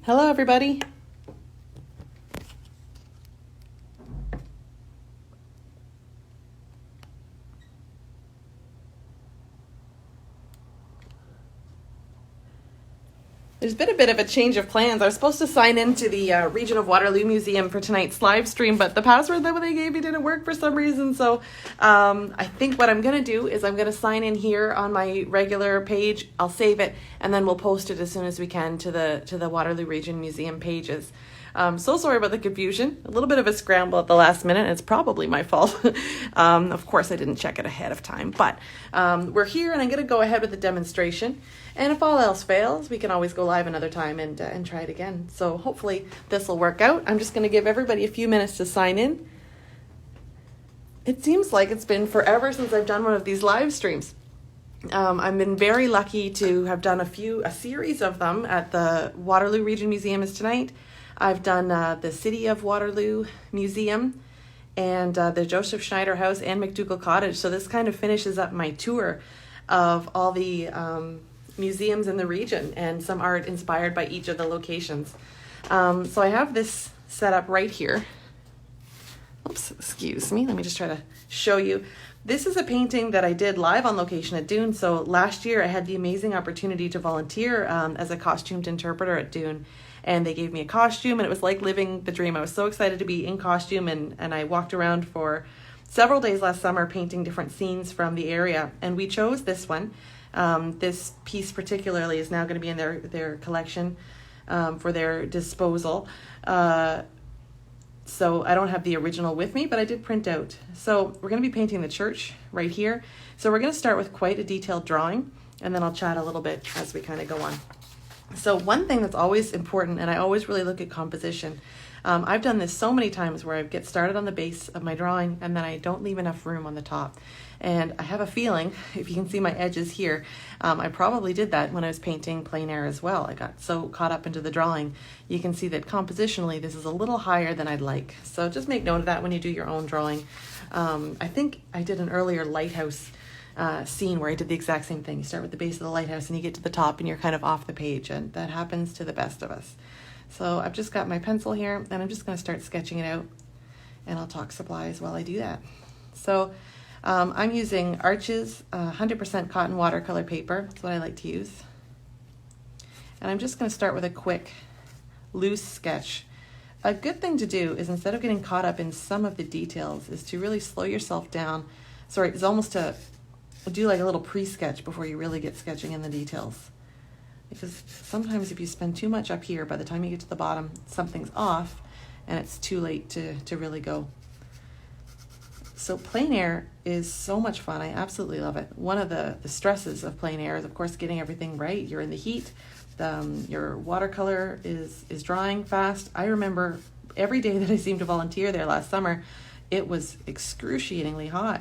Hello, everybody. There's been a bit of a change of plans. I was supposed to sign into the Region of Waterloo Museum for tonight's live stream, but the password that they gave me didn't work for some reason. So I think what I'm going to do is I'm going to sign in here on my regular page. I'll save it, and then we'll post it as soon as we can to the Waterloo Region Museum pages. So sorry about the confusion. A little bit of a scramble at the last minute. It's probably my fault. Of course, I didn't check it ahead of time, but we're here, and I'm going to go ahead with the demonstration. And if all else fails, we can always go live another time and try it again. So hopefully this will work out. I'm just going to give everybody a few minutes to sign in. It seems like it's been forever since I've done one of these live streams. I've been very lucky to have done a series of them at the Waterloo Region Museum is tonight. I've done the City of Waterloo Museum and the Joseph Schneider House and McDougall Cottage. So this kind of finishes up my tour of all the museums in the region and some art inspired by each of the locations. So I have this set up right here. Oops, excuse me. Let me just try to show you. This is a painting that I did live on location at Dune. So last year I had the amazing opportunity to volunteer as a costumed interpreter at Dune. And they gave me a costume, and it was like living the dream. I was so excited to be in costume, and I walked around for several days last summer painting different scenes from the area. And we chose this one. This piece particularly is now going to be in their collection for their disposal. So I don't have the original with me, but I did print out. So we're going to be painting the church right here. So we're going to start with quite a detailed drawing, and then I'll chat a little bit as we kind of go on. So one thing that's always important, and I always really look at composition. I've done this so many times where I get started on the base of my drawing and then I don't leave enough room on the top. And I have a feeling, if you can see my edges here, I probably did that when I was painting plein air as well. I got so caught up into the drawing. You can see that compositionally this is a little higher than I'd like. So just make note of that when you do your own drawing. I think I did an earlier lighthouse scene where I did the exact same thing. You start with the base of the lighthouse and you get to the top and you're kind of off the page, and that happens to the best of us. So I've just got my pencil here and I'm just going to start sketching it out, and I'll talk supplies while I do that. So I'm using Arches 100% cotton watercolor paper. That's what I like to use. And I'm just going to start with a quick loose sketch. A good thing to do is, instead of getting caught up in some of the details, is to really slow yourself down. Sorry, it's almost to do like a little pre-sketch before you really get sketching in the details. Because sometimes if you spend too much up here, by the time you get to the bottom, something's off and it's too late to really go. So plein air is so much fun. I absolutely love it. One of the stresses of plein air is, of course, getting everything right. You're in the heat. Your watercolor is drying fast. I remember every day that I seemed to volunteer there last summer, it was excruciatingly hot.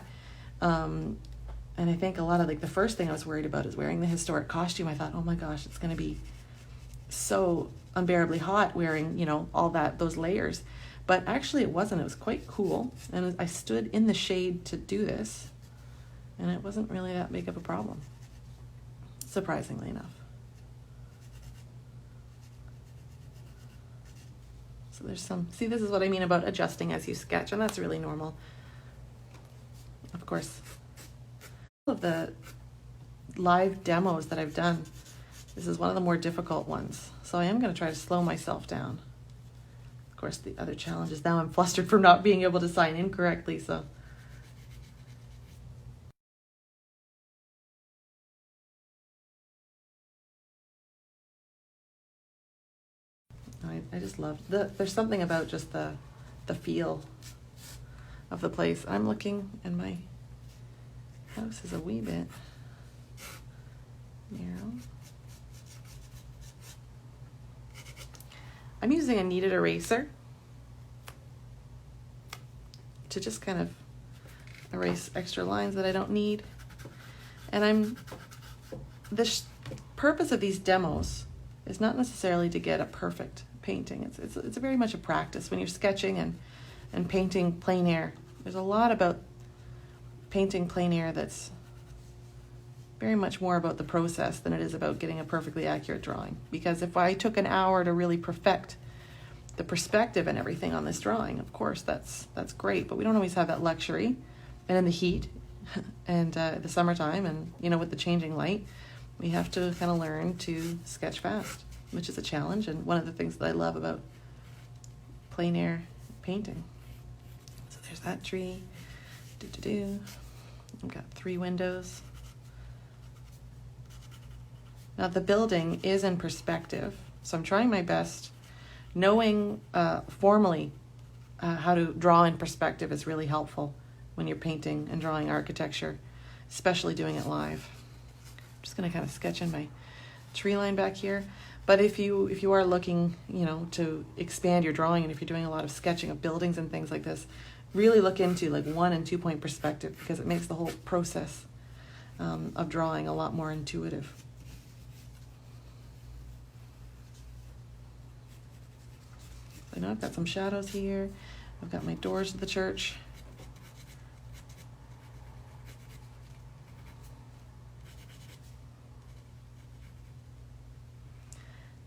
And I think a lot of the first thing I was worried about is wearing the historic costume. I thought, oh my gosh, it's going to be so unbearably hot wearing, all those layers. But actually it wasn't. It was quite cool. And I stood in the shade to do this, and it wasn't really that big of a problem, surprisingly enough. So there's see, this is what I mean about adjusting as you sketch, and that's really normal. Of course, of the live demos that I've done, this is one of the more difficult ones. So I am going to try to slow myself down. Of course, the other challenge is now I'm flustered from not being able to sign in correctly. So I just love there's something about just the feel of the place. I'm looking, and my house is a wee bit narrow. I'm using a kneaded eraser to just kind of erase extra lines that I don't need. And the purpose of these demos is not necessarily to get a perfect painting. It's very much a practice when you're sketching and painting plein air. There's a lot about painting plein air that's very much more about the process than it is about getting a perfectly accurate drawing. Because if I took an hour to really perfect the perspective and everything on this drawing, of course, that's great, but we don't always have that luxury. And in the heat and the summertime and, with the changing light, we have to kind of learn to sketch fast, which is a challenge. And one of the things that I love about plein air painting. So there's that tree. I've got 3 windows. Now the building is in perspective, so I'm trying my best. Knowing formally how to draw in perspective is really helpful when you're painting and drawing architecture, especially doing it live. I'm just going to kind of sketch in my tree line back here. But if you are looking, to expand your drawing, and if you're doing a lot of sketching of buildings and things like this, really look into like 1 and 2 point perspective, because it makes the whole process of drawing a lot more intuitive. I know I've got some shadows here. I've got my doors to the church.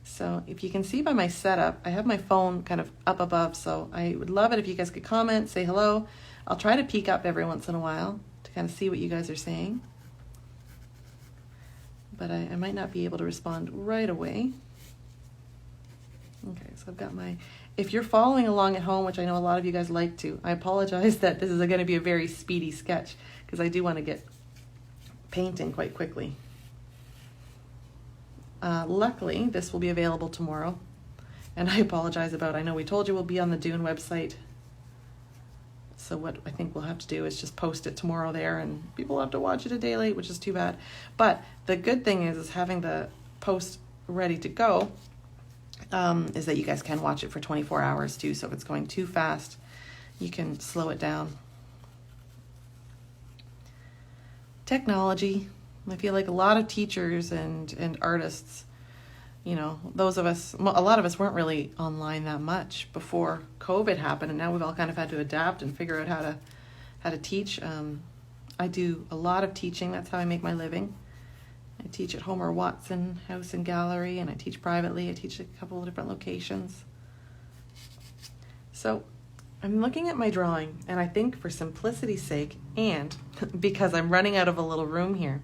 So if you can see by my setup, I have my phone kind of up above, so I would love it if you guys could comment, say hello. I'll try to peek up every once in a while to kind of see what you guys are saying. But I might not be able to respond right away. Okay, so I've got my... If you're following along at home, which I know a lot of you guys like to, I apologize that this is going to be a very speedy sketch, because I do want to get painting quite quickly. Luckily, this will be available tomorrow, and I apologize about, I know we told you we'll be on the Dune website, so what I think we'll have to do is just post it tomorrow there, and people will have to watch it a day late, which is too bad. But the good thing is having the post ready to go is that you guys can watch it for 24 hours too, so if it's going too fast, you can slow it down. Technology. I feel like a lot of teachers and artists, those of us, a lot of us weren't really online that much before COVID happened, and now we've all kind of had to adapt and figure out how to teach. I do a lot of teaching. That's how I make my living. I teach at Homer Watson House and Gallery, and I teach privately. I teach at a couple of different locations. So I'm looking at my drawing, and I think for simplicity's sake, and because I'm running out of a little room here,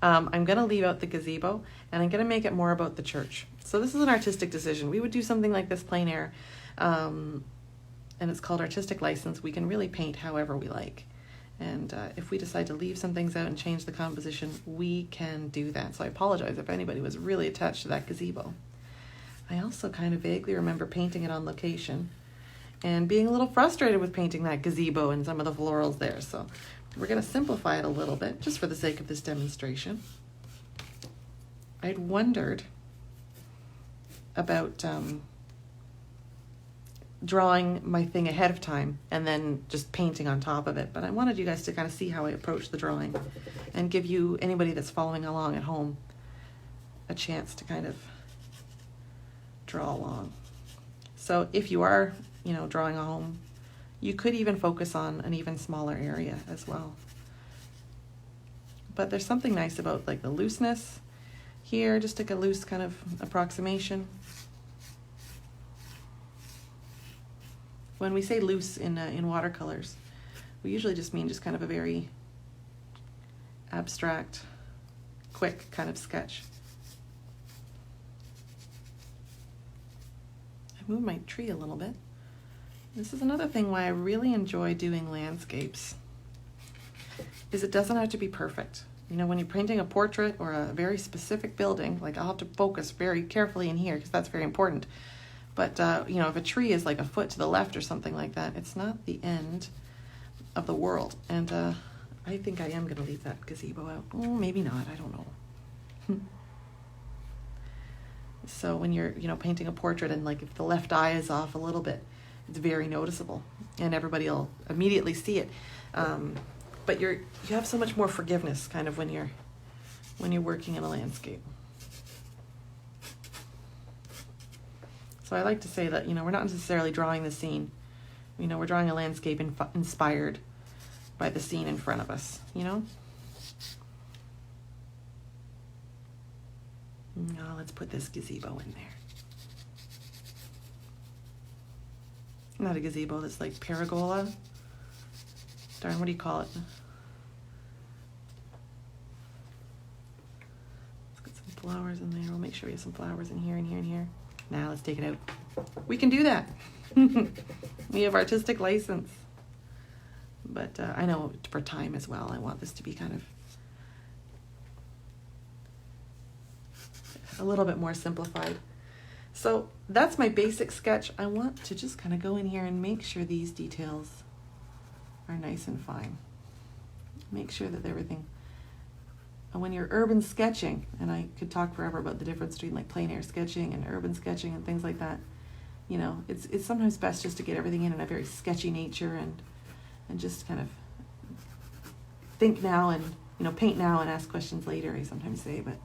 I'm going to leave out the gazebo, and I'm going to make it more about the church. So this is an artistic decision. We would do something like this plein air, and it's called artistic license. We can really paint however we like. And if we decide to leave some things out and change the composition, we can do that. So I apologize if anybody was really attached to that gazebo. I also kind of vaguely remember painting it on location and being a little frustrated with painting that gazebo and some of the florals there. So we're going to simplify it a little bit just for the sake of this demonstration. I'd wondered about drawing my thing ahead of time and then just painting on top of it, but I wanted you guys to kind of see how I approach the drawing and give you, anybody that's following along at home, a chance to kind of draw along. So if you are, drawing at home, you could even focus on an even smaller area as well. But there's something nice about like the looseness here, just take a loose kind of approximation. When we say loose in watercolors, we usually just mean just kind of a very abstract, quick kind of sketch. I moved my tree a little bit. This is another thing why I really enjoy doing landscapes, is it doesn't have to be perfect. When you're painting a portrait or a very specific building, like I'll have to focus very carefully in here because that's very important. But, if a tree is like a foot to the left or something like that, it's not the end of the world. And I think I am going to leave that gazebo out. Oh, maybe not. I don't know. So when you're, painting a portrait and like if the left eye is off a little bit, it's very noticeable and everybody will immediately see it. But you have so much more forgiveness kind of when you're working in a landscape. So I like to say that, we're not necessarily drawing the scene. We're drawing a landscape inspired by the scene in front of us, let's put this gazebo in there. Not a gazebo, that's like pergola. Darn, what do you call it? Let's get some flowers in there. We'll make sure we have some flowers in here and here and here. Now let's take it out. We can do that. We have artistic license. But I know for time as well, I want this to be kind of a little bit more simplified. So that's my basic sketch. I want to just kind of go in here and make sure these details are nice and fine. Make sure that everything, and when you're urban sketching, and I could talk forever about the difference between like plein air sketching and urban sketching and things like that, you know, it's sometimes best just to get everything in a very sketchy nature and just kind of think now and, you know, paint now and ask questions later, I sometimes say, but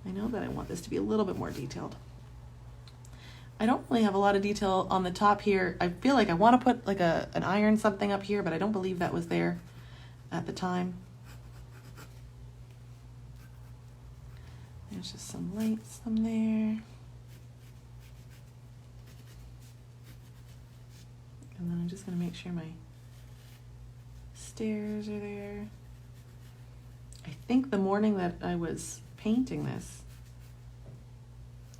I know that I want this to be a little bit more detailed. I don't really have a lot of detail on the top here. I feel like I want to put like an iron something up here, but I don't believe that was there at the time. There's just some lights from there. And then I'm just going to make sure my stairs are there. I think the morning that I was painting this,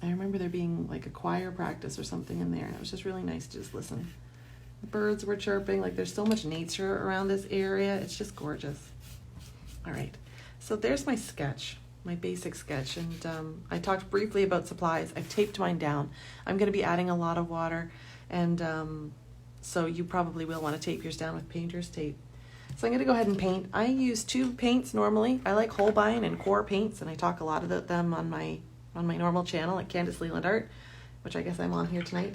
I remember there being like a choir practice or something in there, and it was just really nice to just listen. The birds were chirping, like there's so much nature around this area. It's just gorgeous. All right, so there's my sketch, my basic sketch, and I talked briefly about supplies. I've taped mine down. I'm going to be adding a lot of water, and so you probably will want to tape yours down with painter's tape. So I'm going to go ahead and paint. I use two paints normally. I like Holbein and Core paints, and I talk a lot about them on my normal channel at Candice Leyland Art, which I guess I'm on here tonight.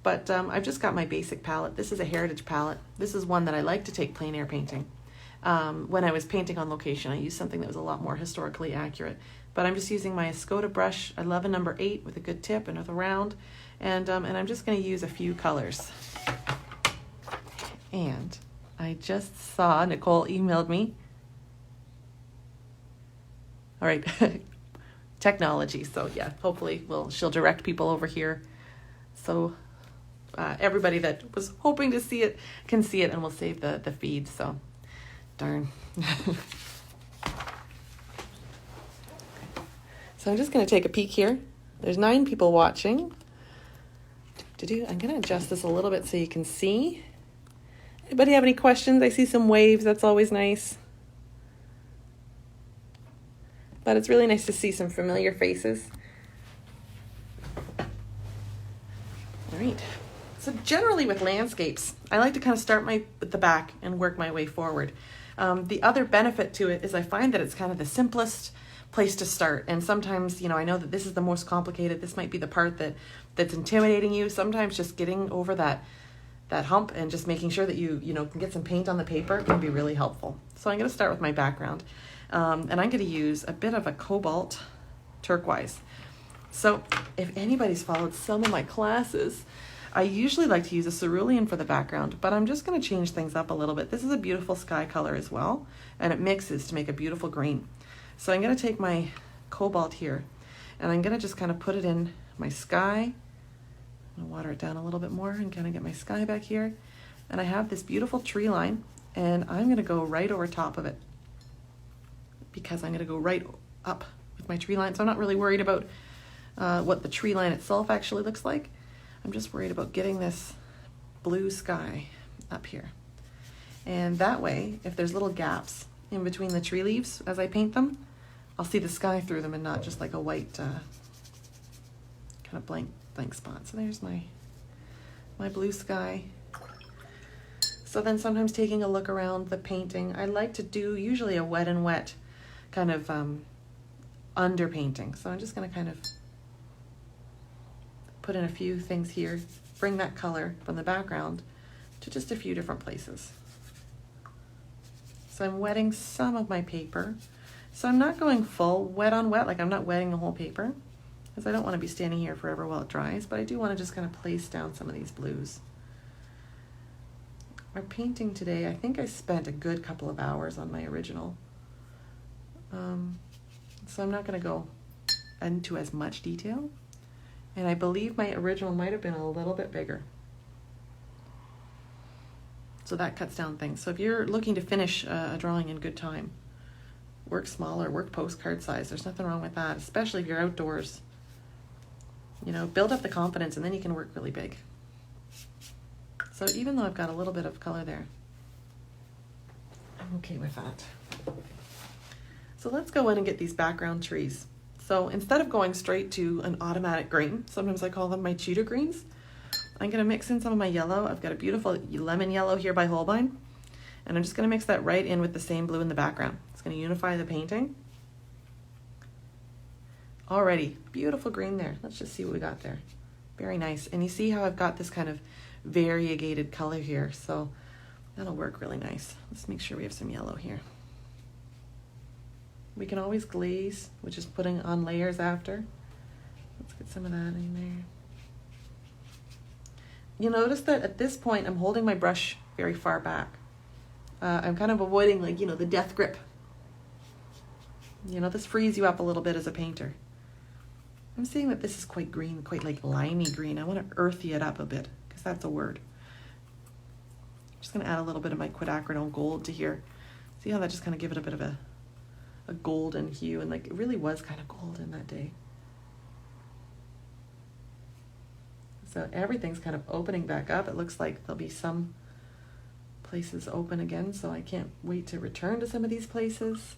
But I've just got my basic palette. This is a heritage palette. This is one that I like to take plein air painting. When I was painting on location, I used something that was a lot more historically accurate. But I'm just using my Escoda brush. I love a number 8 with a good tip and with a round. And I'm just going to use a few colors. And I just saw Nicole emailed me. All right. Technology, so yeah, hopefully she'll direct people over here, so everybody that was hoping to see it can see it, and we'll save the feed. So darn. So I'm just going to take a peek here. There's 9 people watching. I'm going to adjust this a little bit so you can see. Anybody have any questions? I see some waves. That's always nice. But it's really nice to see some familiar faces. All right. So generally with landscapes, I like to kind of start with the back and work my way forward. The other benefit to it is I find that it's kind of the simplest place to start. And sometimes, you know, I know that this is the most complicated. This might be the part that's intimidating you. Sometimes just getting over that hump and just making sure that you can get some paint on the paper can be really helpful. So I'm going to start with my background. And I'm going to use a bit of a cobalt turquoise. So if anybody's followed some of my classes, I usually like to use a cerulean for the background, but I'm just going to change things up a little bit. This is a beautiful sky color as well, and it mixes to make a beautiful green. So I'm going to take my cobalt here, and I'm going to just kind of put it in my sky. I'm going to water it down a little bit more and kind of get my sky back here. And I have this beautiful tree line, and I'm going to go right over top of it, because I'm going to go right up with my tree line. So I'm not really worried about what the tree line itself actually looks like. I'm just worried about getting this blue sky up here. And that way, if there's little gaps in between the tree leaves as I paint them, I'll see the sky through them and not just like a white kind of blank spot. So there's my blue sky. So then sometimes taking a look around the painting, I like to do usually a wet and wet kind of underpainting. So I'm just going to kind of put in a few things here, bring that color from the background to just a few different places. So I'm wetting some of my paper. So I'm not going full wet on wet, like I'm not wetting the whole paper, because I don't want to be standing here forever while it dries, but I do want to just kind of place down some of these blues. Our painting today, I think I spent a good couple of hours on my original. So I'm not going to go into as much detail. And I believe my original might have been a little bit bigger. So that cuts down things. So if you're looking to finish a drawing in good time, work smaller, work postcard size. There's nothing wrong with that, especially if you're outdoors. You know, build up the confidence and then you can work really big. So even though I've got a little bit of color there, I'm okay with that. So let's go in and get these background trees. So instead of going straight to an automatic green, sometimes I call them my cheetah greens, I'm going to mix in some of my yellow. I've got a beautiful lemon yellow here by Holbein, and I'm just going to mix that right in with the same blue in the background. It's going to unify the painting. Already, beautiful green there. Let's just see what we got there. Very nice. And you see how I've got this kind of variegated color here, so that'll work really nice. Let's make sure we have some yellow here. We can always glaze, which is putting on layers after. Let's get some of that in there. You'll notice that at this point, I'm holding my brush very far back. I'm kind of avoiding, like, you know, the death grip. You know, this frees you up a little bit as a painter. I'm seeing that this is quite green, quite like limey green. I want to earthy it up a bit, because that's a word. I'm just going to add a little bit of my quinacridone gold to here. See how that just kind of give it a bit of a golden hue, and like it really was kind of golden that day. So everything's kind of opening back up. It looks like there'll be some places open again, so I can't wait to return to some of these places.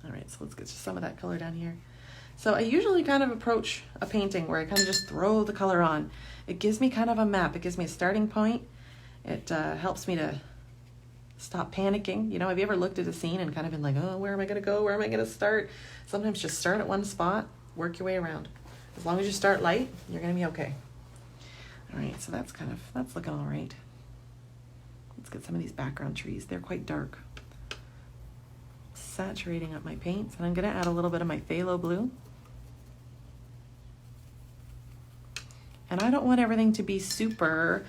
All right, so let's get some of that color down here. So I usually kind of approach a painting where I kind of just throw the color on. It gives me kind of a map. It gives me a starting point. It helps me to stop panicking. You know, have you ever looked at a scene and kind of been like, oh, where am I going to go? Where am I going to start? Sometimes just start at one spot, work your way around. As long as you start light, you're going to be okay. All right, so that's looking all right. Let's get some of these background trees. They're quite dark. Saturating up my paints, and I'm going to add a little bit of my phthalo blue. And I don't want everything to be super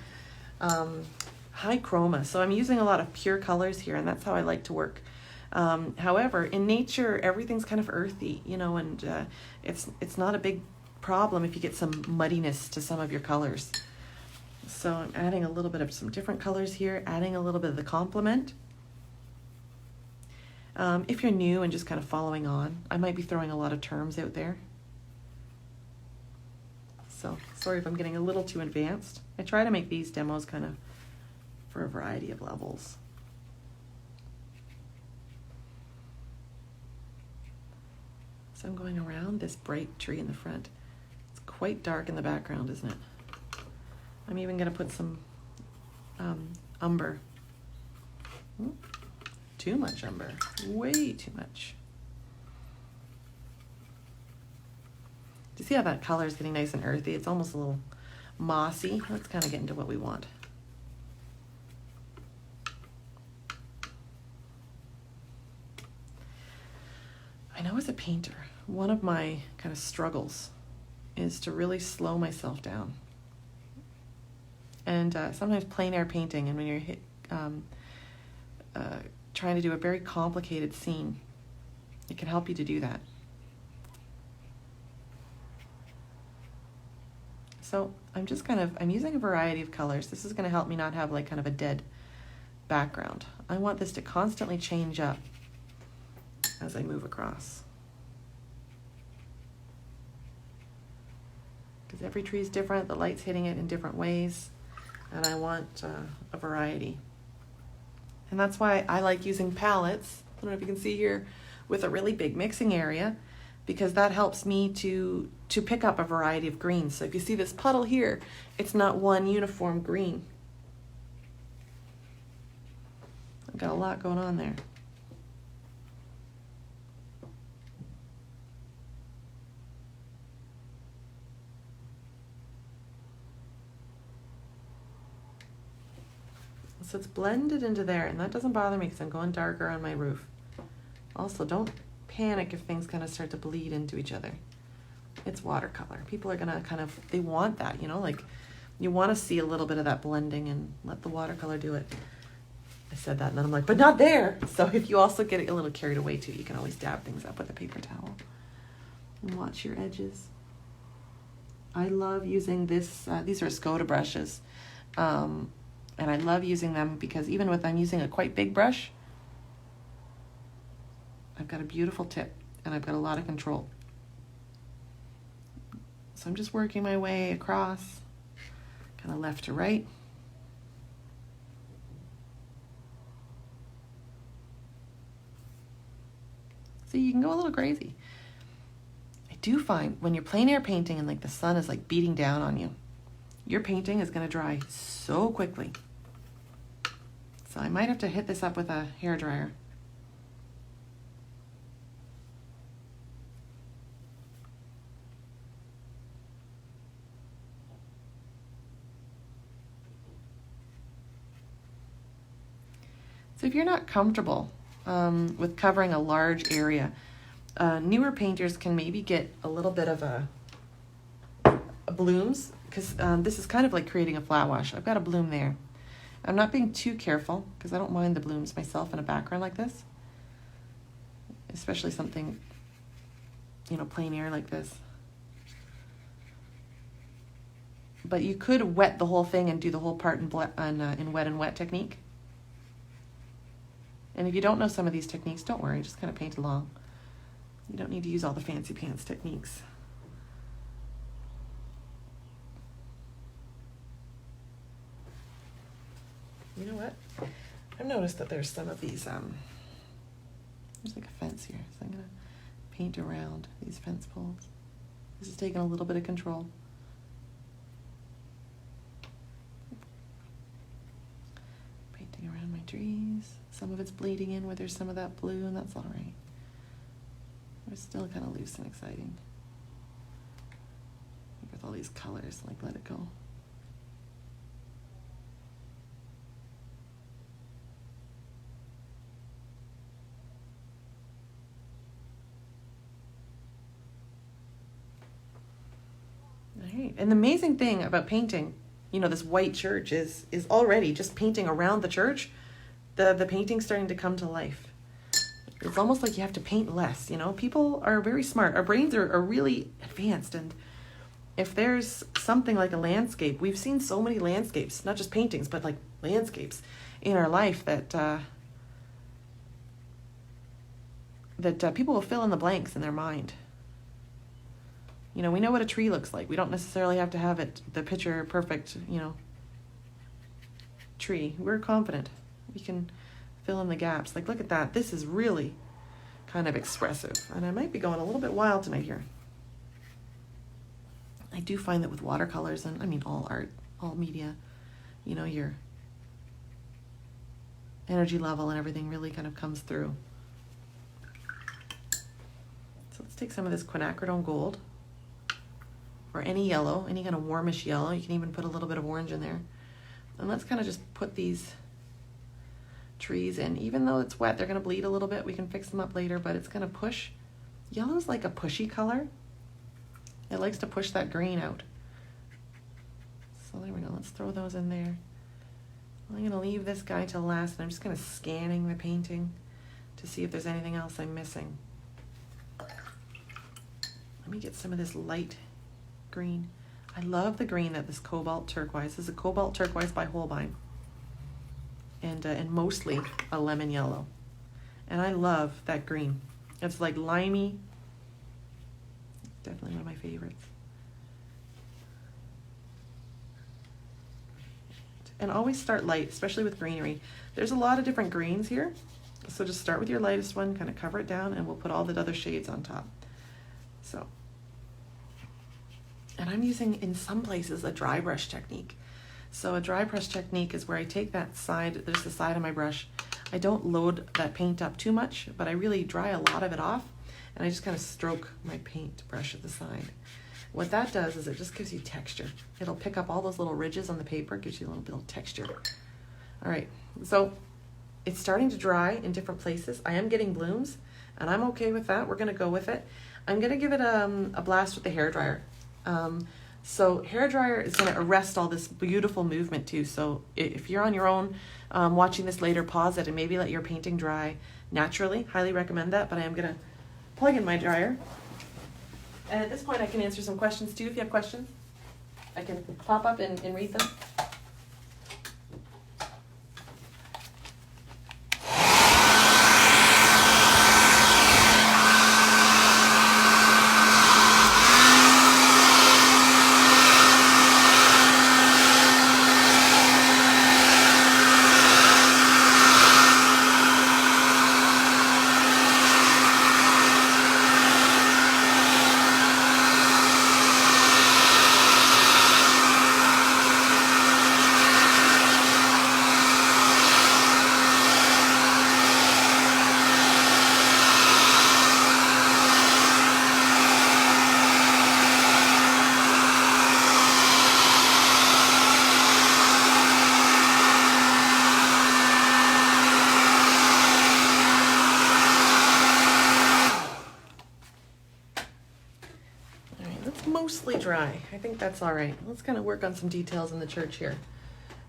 high chroma, so I'm using a lot of pure colors here, and that's how I like to work. However, in nature, everything's kind of earthy, you know, and it's not a big problem if you get some muddiness to some of your colors. So I'm adding a little bit of some different colors here, adding a little bit of the complement. If you're new and just kind of following on, I might be throwing a lot of terms out there. So sorry if I'm getting a little too advanced. I try to make these demos kind of for a variety of levels. So I'm going around this bright tree in the front. It's quite dark in the background, isn't it? I'm even going to put some umber. Too much umber, way too much. Do you see how that color is getting nice and earthy? It's almost a little mossy. Let's kind of get into what we want. I know as a painter, one of my kind of struggles is to really slow myself down. And sometimes plein air painting, and when you're trying to do a very complicated scene, it can help you to do that. So I'm using a variety of colors. This is going to help me not have like kind of a dead background. I want this to constantly change up as I move across. Because every tree is different, the light's hitting it in different ways, and I want a variety. And that's why I like using palettes, I don't know if you can see here, with a really big mixing area, because that helps me to pick up a variety of greens. So if you see this puddle here, it's not one uniform green. I've got a lot going on there. So it's blended into there, and that doesn't bother me because I'm going darker on my roof. Also, don't panic if things kind of start to bleed into each other. It's watercolor. People are gonna they want that, you know, like you want to see a little bit of that blending, and let the watercolor do it. I said that and then I'm like, but not there. So if you also get a little carried away too, you can always dab things up with a paper towel. And watch your edges. I love using this, these are Skoda brushes. And I love using them because even with I'm using a quite big brush, I've got a beautiful tip and I've got a lot of control. So I'm just working my way across, kind of left to right. So you can go a little crazy. I do find when you're plein air painting and like the sun is like beating down on you, your painting is going to dry so quickly. So I might have to hit this up with a hairdryer. So if you're not comfortable with covering a large area, newer painters can maybe get a little bit of a blooms, because this is kind of like creating a flat wash. I've got a bloom there. I'm not being too careful because I don't mind the blooms myself in a background like this, especially something, you know, plein air like this. But you could wet the whole thing and do the whole part in wet and wet technique. And if you don't know some of these techniques, don't worry, just kind of paint along. You don't need to use all the fancy pants techniques. You know what? I've noticed that there's some of these, there's like a fence here, so I'm gonna paint around these fence poles. This is taking a little bit of control. Painting around my trees. Some of it's bleeding in where there's some of that blue, and that's all right. It's still kind of loose and exciting. With all these colors, like let it go. All right, and the amazing thing about painting, you know, this white church is already just painting around the church. The painting's starting to come to life. It's almost like you have to paint less, you know. People are very smart. Our brains are really advanced, and if there's something like a landscape, we've seen so many landscapes, not just paintings, but like landscapes in our life that people will fill in the blanks in their mind. You know, we know what a tree looks like. We don't necessarily have to have it the picture perfect, you know, tree. We're confident. We can fill in the gaps. Like, look at that. This is really kind of expressive. And I might be going a little bit wild tonight here. I do find that with watercolors, and I mean all art, all media, you know, your energy level and everything really kind of comes through. So let's take some of this quinacridone gold, or any yellow, any kind of warmish yellow. You can even put a little bit of orange in there. And let's kind of just put these trees in. Even though it's wet, they're going to bleed a little bit. We can fix them up later, but it's going to push. Yellow's like a pushy color. It likes to push that green out. So there we go. Let's throw those in there. I'm going to leave this guy till last, and I'm just kind of scanning the painting to see if there's anything else I'm missing. Let me get some of this light green. I love the green that this cobalt turquoise. This is a cobalt turquoise by Holbein. And mostly a lemon yellow. And I love that green. It's like limey. Definitely one of my favorites. And always start light, especially with greenery. There's a lot of different greens here. So just start with your lightest one, kind of cover it down, and we'll put all the other shades on top. So, and I'm using, in some places, a dry brush technique. So a dry brush technique is where I take that side, there's the side of my brush. I don't load that paint up too much, but I really dry a lot of it off, and I just kind of stroke my paint brush at the side. What that does is it just gives you texture. It'll pick up all those little ridges on the paper, gives you a little bit of texture. All right, so it's starting to dry in different places. I am getting blooms, and I'm okay with that. We're gonna go with it. I'm gonna give it a blast with the hairdryer. So hairdryer is going to arrest all this beautiful movement too. So if you're on your own watching this later, pause it and maybe let your painting dry naturally. Highly recommend that, but I am going to plug in my dryer. And at this point I can answer some questions too if you have questions. I can pop up and read them. Mostly dry. I think that's all right. Let's kind of work on some details in the church here.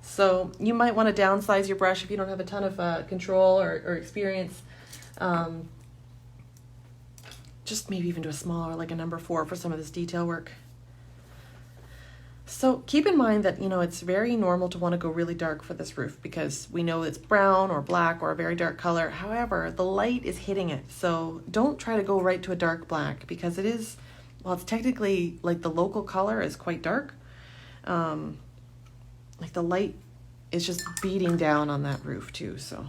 So you might want to downsize your brush if you don't have a ton of control or experience. Just maybe even do a smaller, like a number 4 for some of this detail work. So keep in mind that, it's very normal to want to go really dark for this roof because we know it's brown or black or a very dark color. However, the light is hitting it. So don't try to go right to a dark black because it is, well, it's technically like the local color is quite dark. Like the light is just beating down on that roof too. So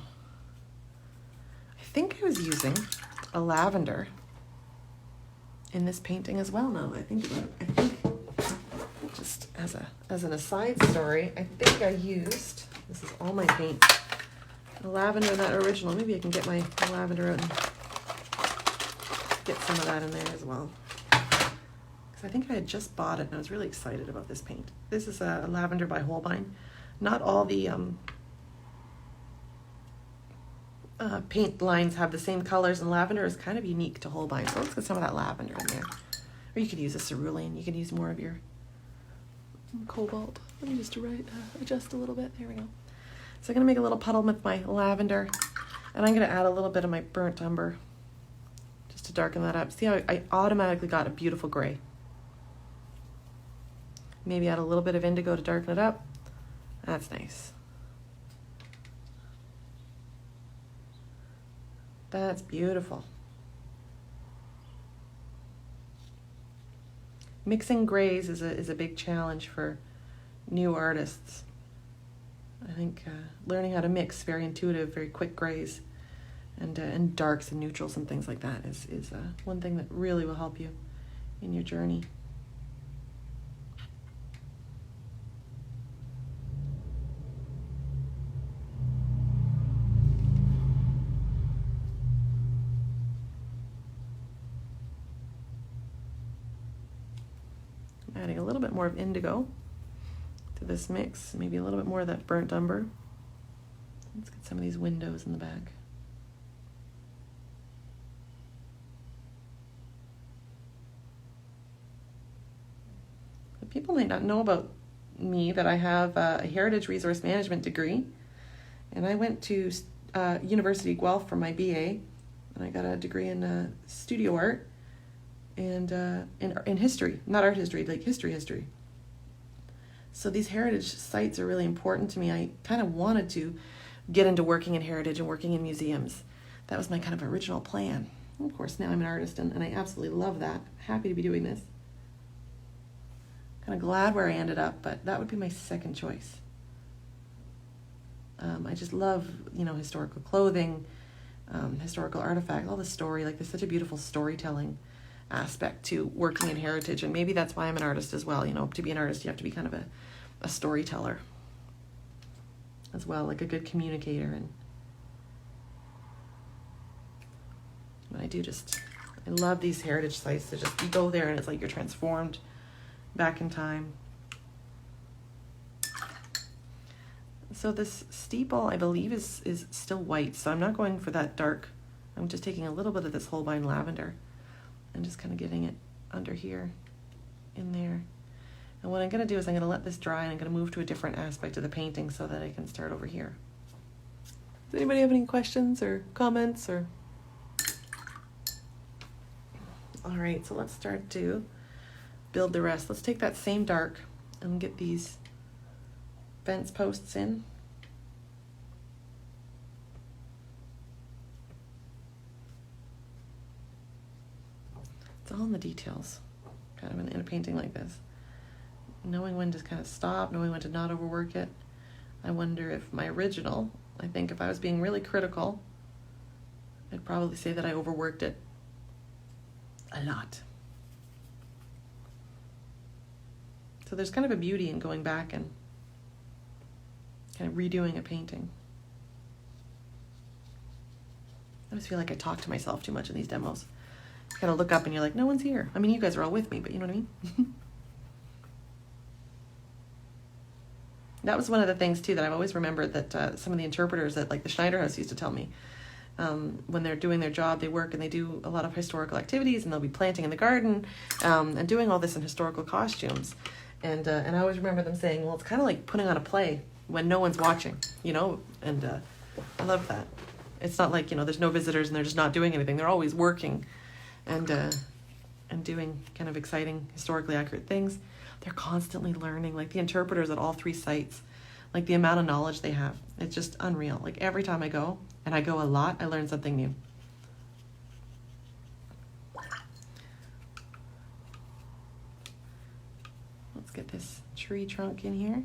I think I was using a lavender in this painting as well now. I think just as an aside story, I think I used, this is all my paint, the lavender in that original. Maybe I can get my lavender out and get some of that in there as well. I think I had just bought it and I was really excited about this paint. This is a Lavender by Holbein. Not all the paint lines have the same colors, and lavender is kind of unique to Holbein. So let's get some of that lavender in there. Or you could use a cerulean. You could use more of your cobalt. Let me just adjust a little bit. There we go. So I'm going to make a little puddle with my lavender, and I'm going to add a little bit of my burnt umber just to darken that up. See how I automatically got a beautiful gray. Maybe add a little bit of indigo to darken it up. That's nice. That's beautiful. Mixing grays is a big challenge for new artists. I think learning how to mix very intuitive, very quick grays and darks and neutrals and things like that is one thing that really will help you in your journey. Adding a little bit more of indigo to this mix, maybe a little bit more of that burnt umber. Let's get some of these windows in the back. People might not know about me that I have a heritage resource management degree, and I went to University of Guelph for my BA, and I got a degree in studio art and in history, not art history, like history. So these heritage sites are really important to me. I kind of wanted to get into working in heritage and working in museums. That was my kind of original plan. And of course, now I'm an artist and I absolutely love that. Happy to be doing this. Kind of glad where I ended up, but that would be my second choice. I just love, historical clothing, historical artifacts, all the story. Like there's such a beautiful storytelling aspect to working in heritage, and maybe that's why I'm an artist as well. To be an artist you have to be kind of a storyteller as well, like a good communicator. And I love these heritage sites that just, you go there and it's like you're transformed back in time. So this steeple, I believe, is still white, so I'm not going for that dark. I'm just taking a little bit of this Holbein lavender and just kind of getting it under here, in there. And what I'm going to do is I'm going to let this dry and I'm going to move to a different aspect of the painting so that I can start over here. Does anybody have any questions or comments or? All right, so let's start to build the rest. Let's take that same dark and get these fence posts in. It's all in the details, kind of in a painting like this. Knowing when to kind of stop, knowing when to not overwork it. I wonder if my original, I think if I was being really critical, I'd probably say that I overworked it a lot. So there's kind of a beauty in going back and kind of redoing a painting. I just feel like I talk to myself too much in these demos. You kind of look up and you're like, no one's here. I mean, you guys are all with me, but you know what I mean? That was one of the things, too, that I've always remembered that some of the interpreters at, like, the Schneider House used to tell me. When they're doing their job, they work and they do a lot of historical activities, and they'll be planting in the garden and doing all this in historical costumes. And I always remember them saying, well, it's kind of like putting on a play when no one's watching, you know? And I love that. It's not like, you know, there's no visitors and they're just not doing anything. They're always working and doing kind of exciting, historically accurate things. They're constantly learning, like the interpreters at all three sites, like the amount of knowledge they have. It's just unreal. Like every time I go, and I go a lot, I learn something new. Let's get this tree trunk in here.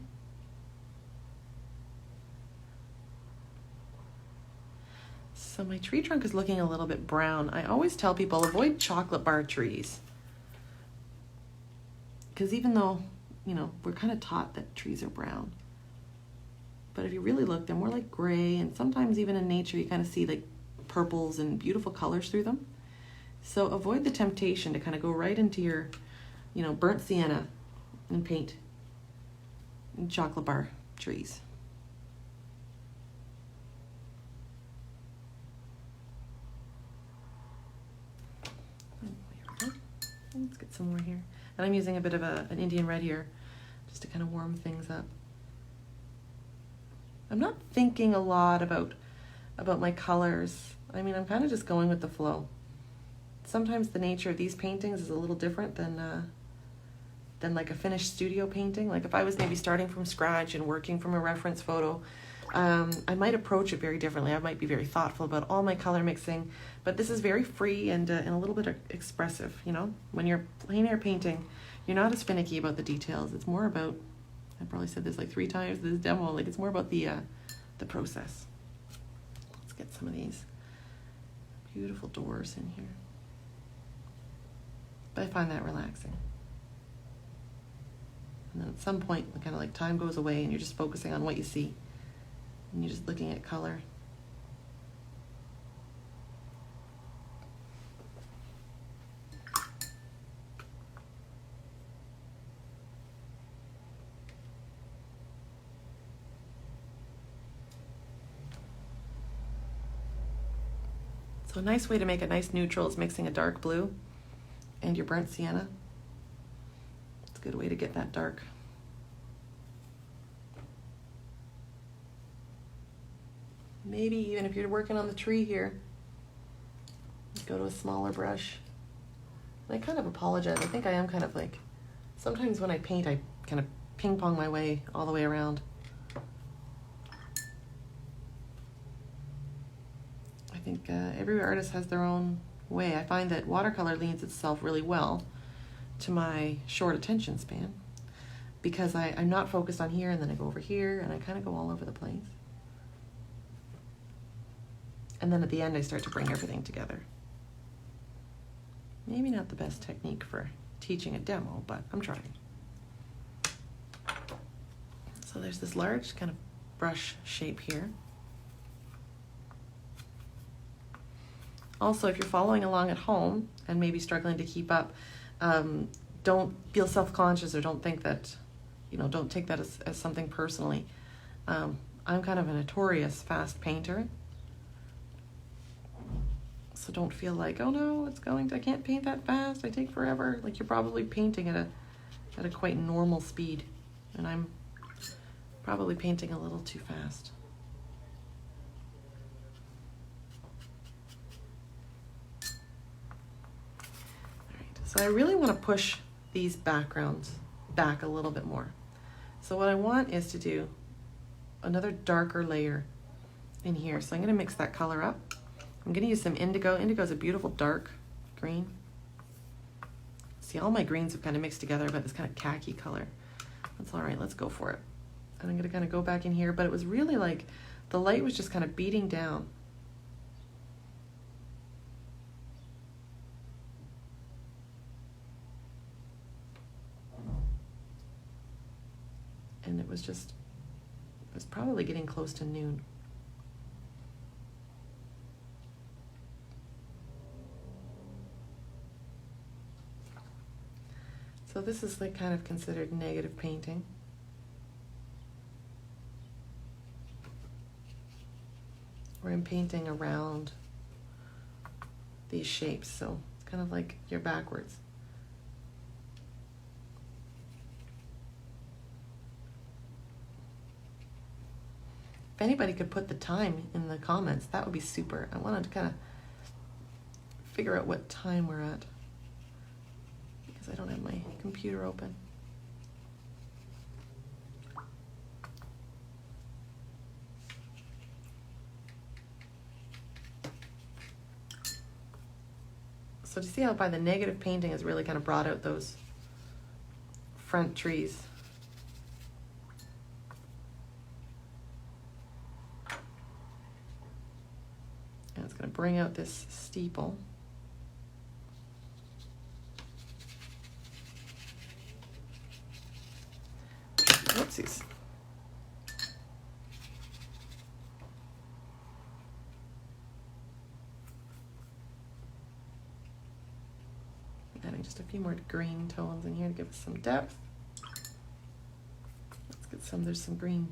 So my tree trunk is looking a little bit brown. I always tell people avoid chocolate bar trees. Because even though, you know, we're kind of taught that trees are brown, but if you really look, they're more like gray, and sometimes even in nature you kind of see like purples and beautiful colors through them. So avoid the temptation to kind of go right into your, you know, burnt sienna and paint chocolate bar trees. Let's get some more here. And I'm using a bit of an Indian red here just to kind of warm things up. I'm not thinking a lot about my colors. I mean, I'm kind of just going with the flow. Sometimes the nature of these paintings is a little different than like a finished studio painting. Like if I was maybe starting from scratch and working from a reference photo, I might approach it very differently. I might be very thoughtful about all my color mixing, but this is very free and a little bit expressive, you know? When you're plein air painting, you're not as finicky about the details. It's more about, I probably said this like 3 times this demo, like it's more about the process. Let's get some of these beautiful doors in here. But I find that relaxing. And then at some point, kind of like time goes away and you're just focusing on what you see. And you're just looking at color. So a nice way to make a nice neutral is mixing a dark blue and your burnt sienna. It's a good way to get that dark. Maybe even if you're working on the tree here, go to a smaller brush. And I kind of apologize. I think I am kind of like, sometimes when I paint, I kind of ping pong my way all the way around. I think every artist has their own way. I find that watercolor leans itself really well to my short attention span because I'm not focused on here and then I go over here and I kind of go all over the place. And then at the end, I start to bring everything together. Maybe not the best technique for teaching a demo, but I'm trying. So there's this large kind of brush shape here. Also, if you're following along at home and maybe struggling to keep up, don't feel self-conscious or don't think that, you know, don't take that as something personally. I'm kind of a notorious fast painter. So don't feel like, oh no, I can't paint that fast, I take forever. Like you're probably painting at at a quite normal speed, and I'm probably painting a little too fast. All right, so I really want to push these backgrounds back a little bit more. So what I want is to do another darker layer in here. So I'm going to mix that color up. I'm going to use some indigo. Indigo is a beautiful dark green. See, all my greens have kind of mixed together, but this kind of khaki color. That's all right, let's go for it. And I'm going to kind of go back in here, but it was really like the light was just kind of beating down. And it was probably getting close to noon. So this is like kind of considered negative painting. Where I'm painting around these shapes, so it's kind of like you're backwards. If anybody could put the time in the comments, that would be super. I wanted to kind of figure out what time we're at because I don't have my computer open. So do you see how by the negative painting has really kind of brought out those front trees? And it's going to bring out this steeple. Whoopsies. Adding just a few more green tones in here to give us some depth. Let's get some, there's some green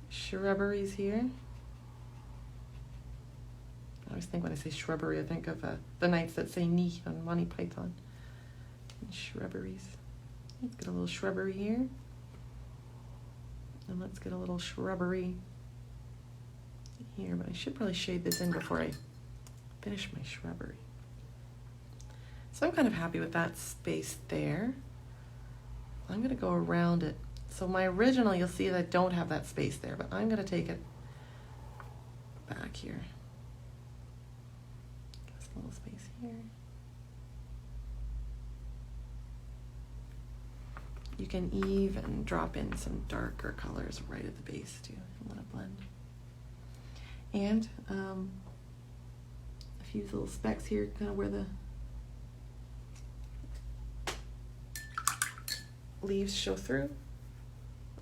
shrubberies here. I always think when I say shrubbery, I think of the knights that say knee on Monty Python. And shrubberies. Let's get a little shrubbery here. And let's get a little shrubbery here, but I should probably shade this in before I finish my shrubbery. So I'm kind of happy with that space there. I'm going to go around it. So my original, you'll see that I don't have that space there, but I'm going to take it back here. Just a little space here. You can even drop in some darker colors right at the base too and let it blend. And a few little specks here, kind of where the leaves show through.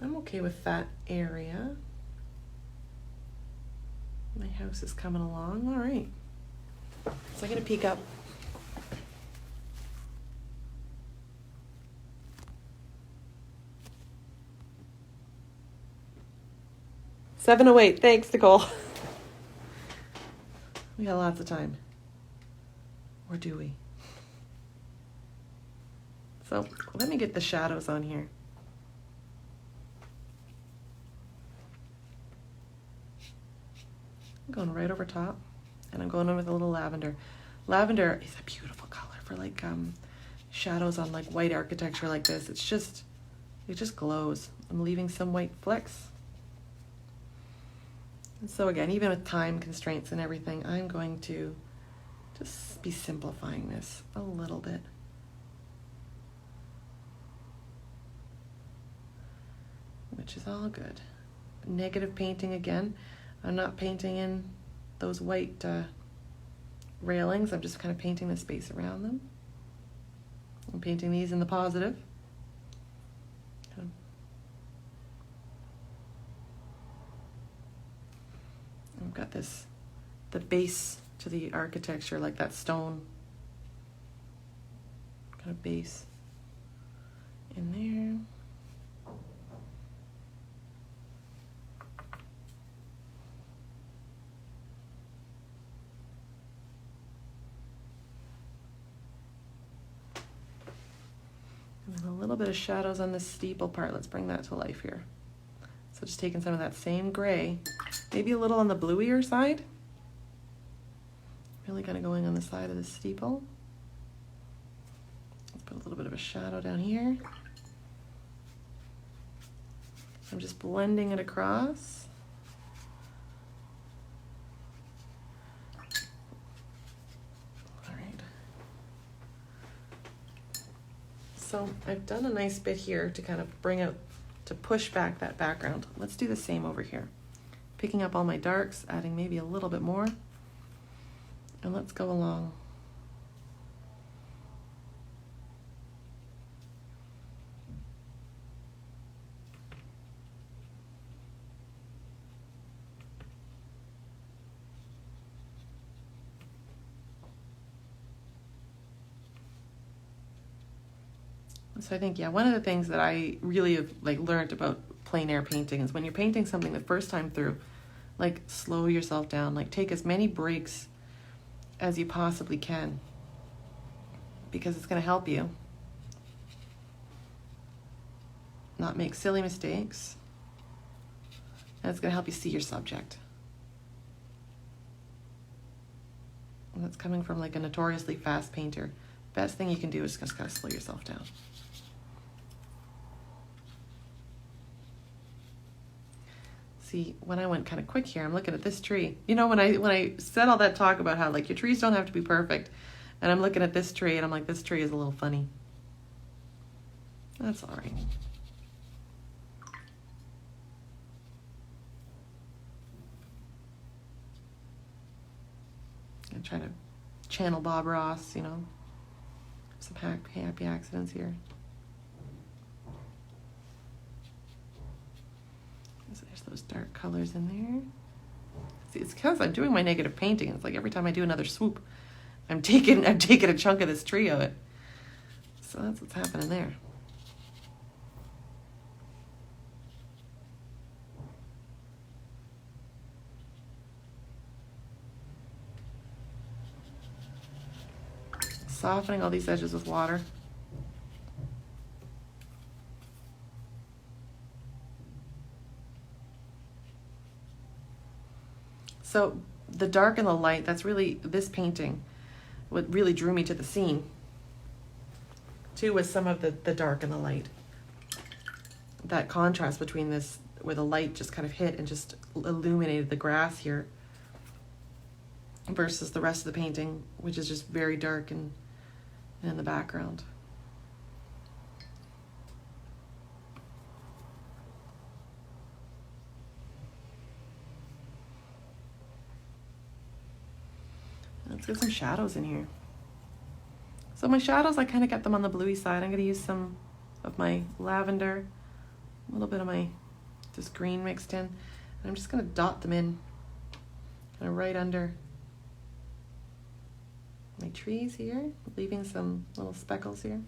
I'm okay with that area. My house is coming along. All right. So I'm going to peek up. $7:08. Thanks, Nicole. We got lots of time. Or do we? So let me get the shadows on here. I'm going right over top, and I'm going in with a little lavender. Lavender is a beautiful color for like shadows on like white architecture like this. It just glows. I'm leaving some white flecks. And so again, even with time constraints and everything, I'm going to just be simplifying this a little bit. Which is all good. Negative painting again. I'm not painting in those white railings. I'm just kind of painting the space around them. I'm painting these in the positive. I've got this, the base to the architecture, like that stone kind of base in there. And a little bit of shadows on this steeple part. Let's bring that to life here. So just taking some of that same gray, maybe a little on the bluier side. Really kind of going on the side of the steeple. Let's put a little bit of a shadow down here. I'm just blending it across. All right. So I've done a nice bit here to kind of bring out, to push back that background. Let's do the same over here. Picking up all my darks, adding maybe a little bit more. And let's go along. So I think, yeah, one of the things that I really have learned about plein air painting is when you're painting something the first time through, slow yourself down, take as many breaks as you possibly can, because it's going to help you not make silly mistakes, and it's going to help you see your subject. And that's coming from a notoriously fast painter. Best thing you can do is just kind of slow yourself down. See, when I went kind of quick here, I'm looking at this tree. You know, when I said all that talk about how your trees don't have to be perfect, and I'm looking at this tree and I'm like, this tree is a little funny. That's all right. I'm trying to channel Bob Ross, some happy accidents here. There's those dark colors in there. See, it's because I'm doing my negative painting. It's every time I do another swoop, I'm taking a chunk of this tree of it. So that's what's happening there. Softening all these edges with water. So the dark and the light, that's really, this painting, what really drew me to the scene, too, was some of the dark and the light. That contrast between this, where the light just kind of hit and just illuminated the grass here, versus the rest of the painting, which is just very dark and in the background. Let's get some shadows in here. So my shadows, I kind of got them on the bluey side. I'm going to use some of my lavender, a little bit of my just green mixed in, and I'm just going to dot them in kind of right under my trees here, leaving some little speckles here.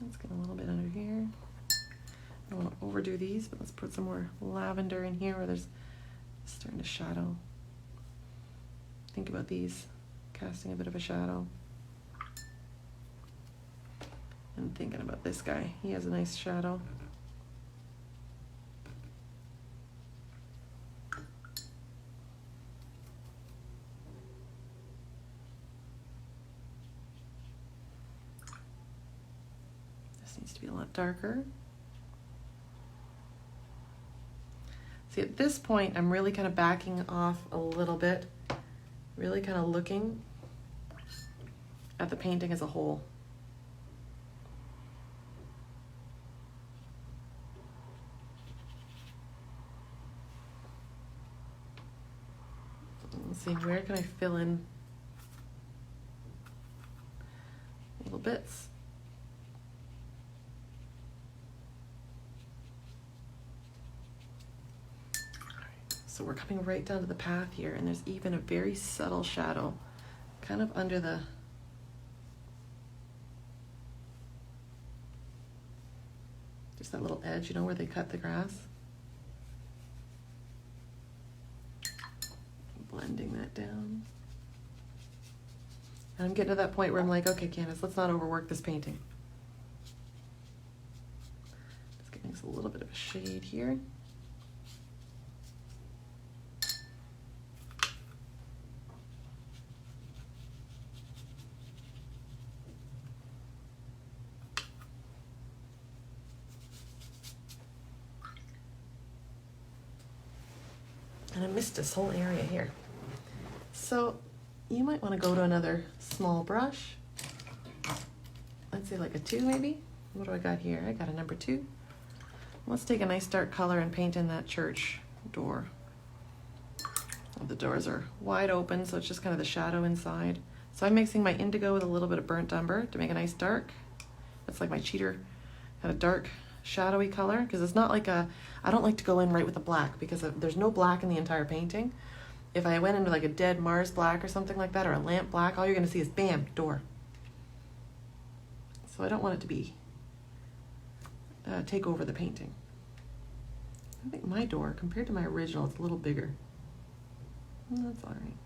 Let's get a little bit under here. I don't want to overdo these, but let's put some more lavender in here where there's starting to shadow. Think about these, casting a bit of a shadow. And thinking about this guy, he has a nice shadow. This needs to be a lot darker. See, at this point, I'm really kind of backing off a little bit, really kind of looking at the painting as a whole. Let's see, where can I fill in little bits? So we're coming right down to the path here, and there's even a very subtle shadow kind of under the just that little edge, where they cut the grass. Blending that down. And I'm getting to that point where I'm like, okay, Candice, let's not overwork this painting. Just giving us a little bit of a shade here. And I missed this whole area here. So you might want to go to another small brush. Let's say like a 2 maybe. What do I got here? I got a number 2. Let's take a nice dark color and paint in that church door. The doors are wide open, so it's just kind of the shadow inside. So I'm mixing my indigo with a little bit of burnt umber to make a nice dark. That's like my cheater kind of dark shadowy color, because it's not like a, I don't like to go in right with the black because there's no black in the entire painting. If I went into like a dead Mars black or something like that, or a lamp black, all you're going to see is bam, door. So I don't want it to be take over the painting. I think my door, compared to my original, it's a little bigger. That's all right.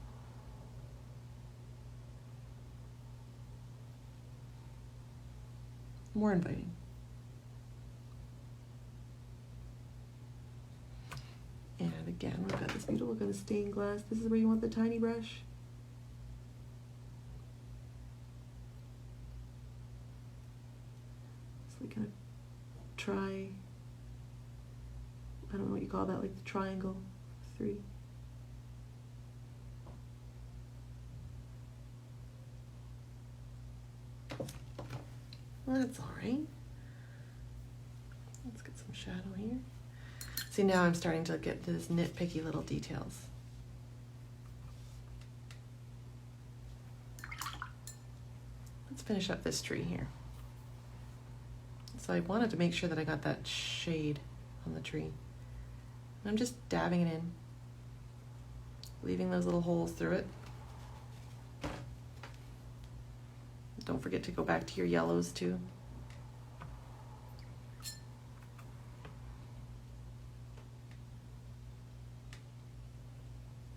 More inviting. And again, we've got this beautiful kind of stained glass. This is where you want the tiny brush. So we kind of try, I don't know what you call that, like the triangle 3. That's all right. Let's get some shadow here. See, now I'm starting to get these nitpicky little details. Let's finish up this tree here. So I wanted to make sure that I got that shade on the tree. I'm just dabbing it in, leaving those little holes through it. Don't forget to go back to your yellows too.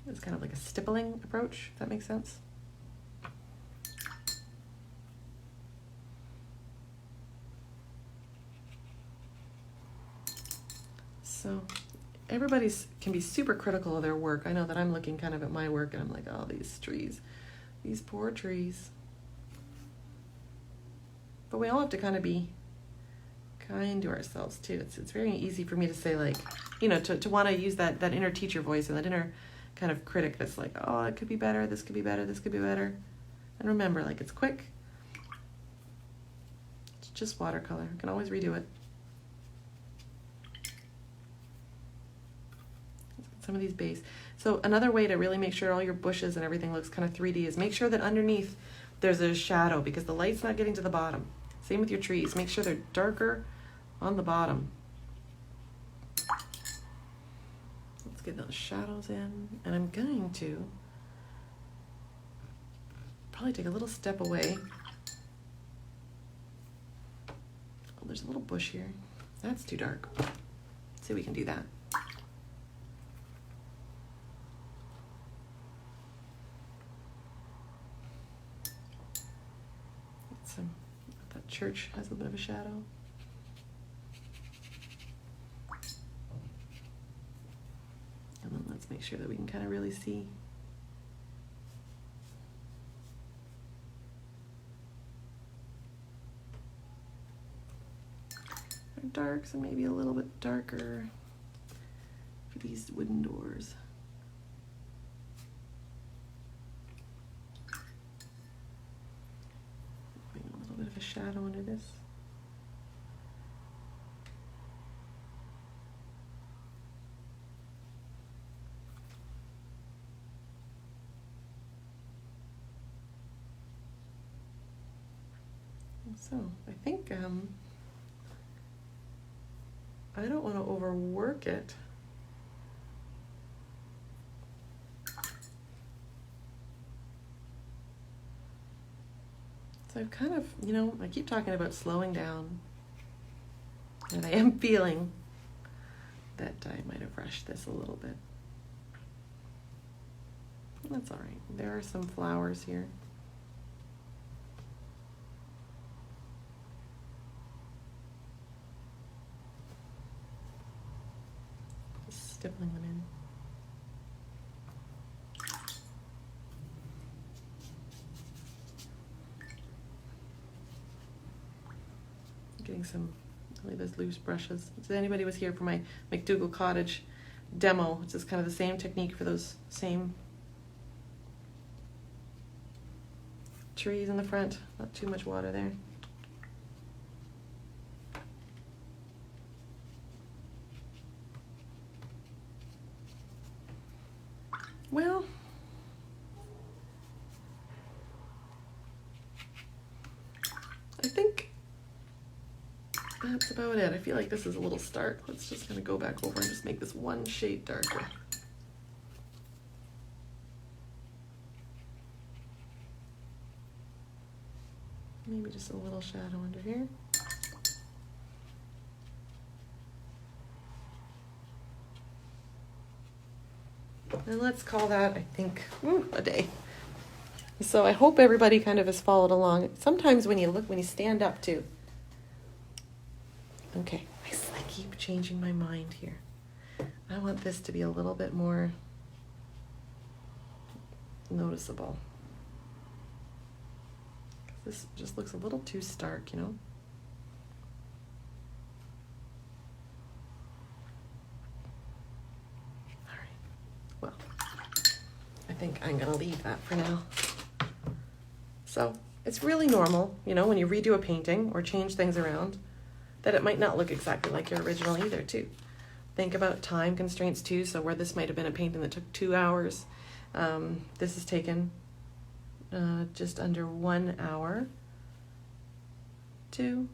It's kind of like a stippling approach, if that makes sense. So everybody can be super critical of their work. I know that I'm looking kind of at my work and I'm like, oh, these trees, these poor trees. But we all have to kind of be kind to ourselves too. It's very easy for me to say, like, you know, to want to use that inner teacher voice and that inner kind of critic that's like, oh, it could be better, this could be better, this could be better. And remember, like, it's quick. It's just watercolor. You can always redo it. Let's get some of these base. So another way to really make sure all your bushes and everything looks kind of 3D is make sure that underneath there's a shadow, because the light's not getting to the bottom. Same with your trees. Make sure they're darker on the bottom. Let's get those shadows in. And I'm going to probably take a little step away. Oh, there's a little bush here. That's too dark. Let's see if we can do that. That church has a bit of a shadow. And then let's make sure that we can kind of really see. They're dark, so maybe a little bit darker for these wooden doors. Bit of a shadow under this. So I think I don't want to overwork it. So I've kind of, you know, I keep talking about slowing down, and I am feeling that I might have rushed this a little bit. That's all right. There are some flowers here. stippling them in. Getting some really those loose brushes. If anybody was here for my McDougall Cottage demo, it's just kind of the same technique for those same trees in the front. Not too much water there. Well, I think that's about it. I feel like this is a little stark. Let's just kind of go back over and just make this one shade darker. Maybe just a little shadow under here. And let's call that, I think, a day. So I hope everybody kind of has followed along. Sometimes when you stand up too. Okay, I keep changing my mind here. I want this to be a little bit more noticeable. This just looks a little too stark, you know? All right, well, I think I'm gonna leave that for now. So it's really normal, you know, when you redo a painting or change things around, that it might not look exactly like your original either, too. Think about time constraints, too. So where this might have been a painting that took 2 hours, this has taken just under 1 hour to,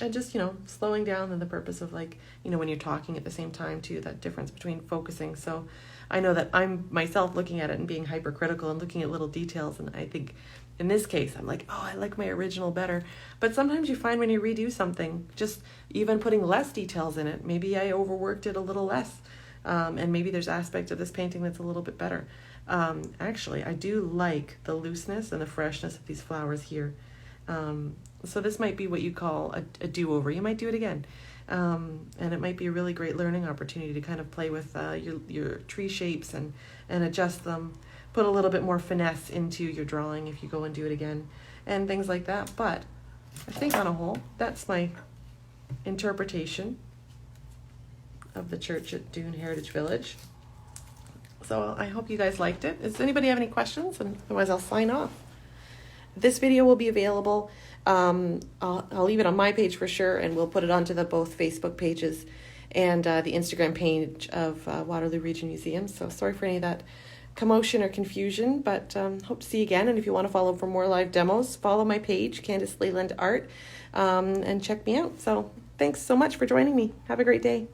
and just, you know, slowing down and the purpose of, like, you know, when you're talking at the same time, too, that difference between focusing. So I know that I'm myself looking at it and being hypercritical and looking at little details, and I think in this case, I'm like, oh, I like my original better. But sometimes you find when you redo something, just even putting less details in it, maybe I overworked it a little less. And maybe there's aspects of this painting that's a little bit better. Actually, I do like the looseness and the freshness of these flowers here. So this might be what you call a do-over. You might do it again. And it might be a really great learning opportunity to kind of play with your tree shapes and adjust them. Put a little bit more finesse into your drawing if you go and do it again, and things like that. But I think on a whole, that's my interpretation of the church at Doon Heritage Village. So I hope you guys liked it. Does anybody have any questions? And otherwise I'll sign off. This video will be available. I'll leave it on my page for sure, and we'll put it onto the both Facebook pages and the Instagram page of Waterloo Region Museum. So sorry for any of that commotion or confusion, but hope to see you again. And if you want to follow for more live demos, follow my page, Candice Leyland Art, and check me out. So thanks so much for joining me. Have a great day.